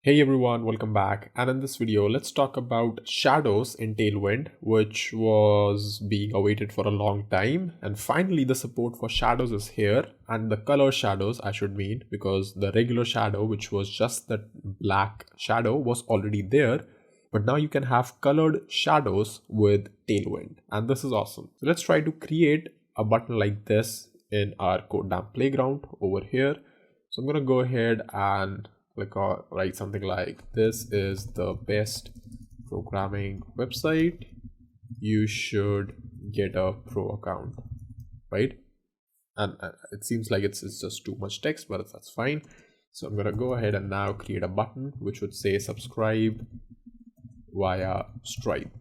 Hey everyone, welcome back. And in this video, let's talk about shadows in Tailwind, which was being awaited for a long time. And finally, the support for shadows is here, and the color shadows, I should mean, because the regular shadow, which was just that black shadow, was already there. But now you can have colored shadows with Tailwind, and this is awesome. So let's try to create a button like this in our Code Playground over here. So I'm going to go ahead and write something like, this is the best programming website, you should get a pro account, right? And it seems like it's just too much text, but that's fine. So I'm going to go ahead and now create a button which would say subscribe via Stripe,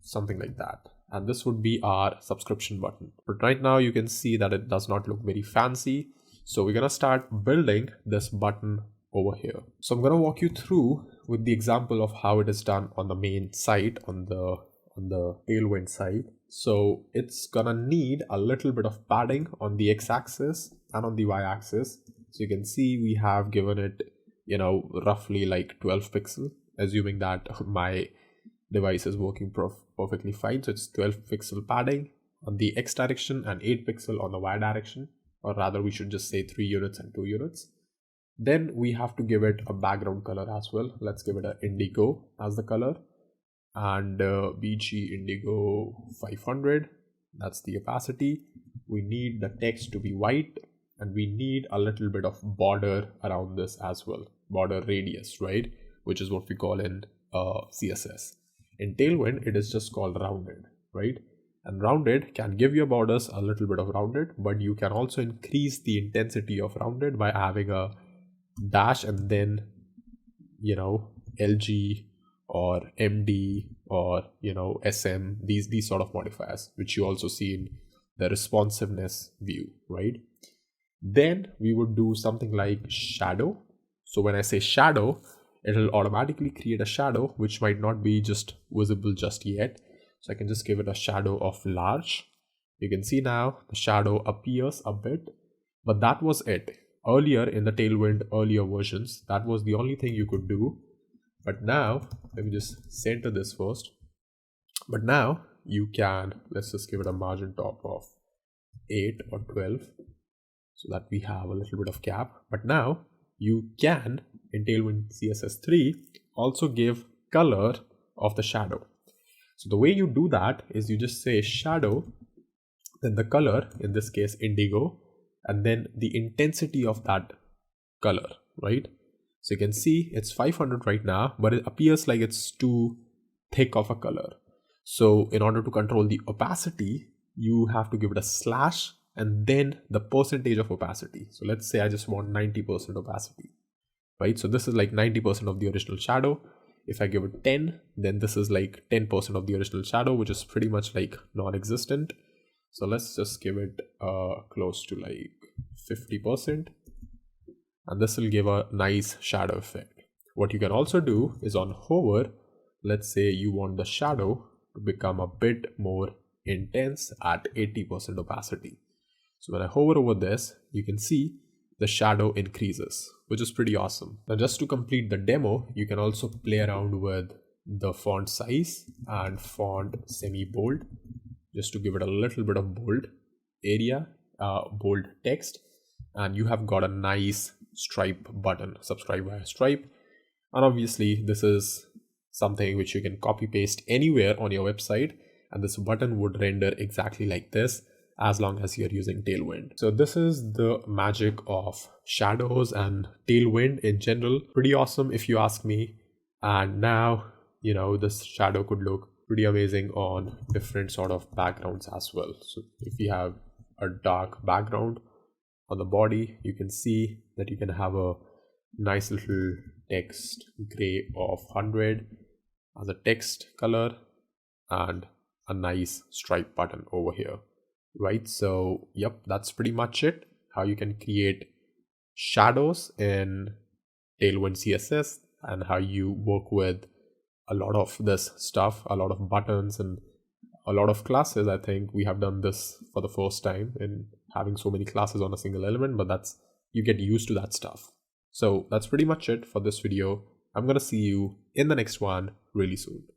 something like that. And this would be our subscription button. But right now you can see that it does not look very fancy. So we're going to start building this button over here. So I'm going to walk you through with the example of how it is done on the main site, on the Tailwind side. So it's gonna need a little bit of padding on the x-axis and on the y-axis. So you can see we have given it, roughly like 12 pixel, assuming that my device is working perfectly fine. So it's 12 pixel padding on the x direction and 8 pixel on the y direction, or rather we should just say 3 units and 2 units. Then we have to give it a background color as well. Let's give it an indigo as the color, and BG indigo 500. That's the opacity. We need the text to be white, and we need a little bit of border around this as well. Border radius, right? Which is what we call in CSS. In Tailwind, it is just called rounded, right? And rounded can give your borders a little bit of rounded, but you can also increase the intensity of rounded by having a dash and then LG or MD or SM, these sort of modifiers, which you also see in the responsiveness view, right? Then we would do something like shadow. So when I say shadow, it'll automatically create a shadow which might not be just visible just yet. So I can just give it a shadow of large. You can see now the shadow appears a bit, but that was it. Earlier in the Tailwind earlier versions, that was the only thing you could do. But now, let me just center this first. But now you can, let's just give it a margin top of 8 or 12 so that we have a little bit of gap. But now you can, in Tailwind CSS 3, also give color of the shadow. So the way you do that is you just say shadow, then the color, in this case indigo, and then the intensity of that color, right? So you can see it's 500 right now, but it appears like it's too thick of a color. So in order to control the opacity, you have to give it a slash and then the percentage of opacity. So let's say I just want 90% opacity, right? So this is like 90% of the original shadow. If I give it 10, then this is like 10% of the original shadow, which is pretty much like non-existent. So let's just give it close to like 50%, and this will give a nice shadow effect. What you can also do is on hover, let's say you want the shadow to become a bit more intense at 80% opacity. So when I hover over this, you can see the shadow increases, which is pretty awesome. Now just to complete the demo, you can also play around with the font size and font semi-bold, just to give it a little bit of bold area, bold text, and you have got a nice Stripe button, subscribe via Stripe. And obviously this is something which you can copy paste anywhere on your website, and this button would render exactly like this as long as you're using Tailwind. So this is the magic of shadows and Tailwind in general. Pretty awesome if you ask me. And now this shadow could look pretty amazing on different sort of backgrounds as well. So if you have a dark background on the body, you can see that you can have a nice little text gray of 100 as a text color and a nice stripe button over here, right? So yep, that's pretty much it, how you can create shadows in Tailwind CSS and how you work with a lot of this stuff, a lot of buttons and a lot of classes. I think we have done this for the first time in having so many classes on a single element, but you get used to that stuff. So that's pretty much it for this video. I'm going to see you in the next one really soon.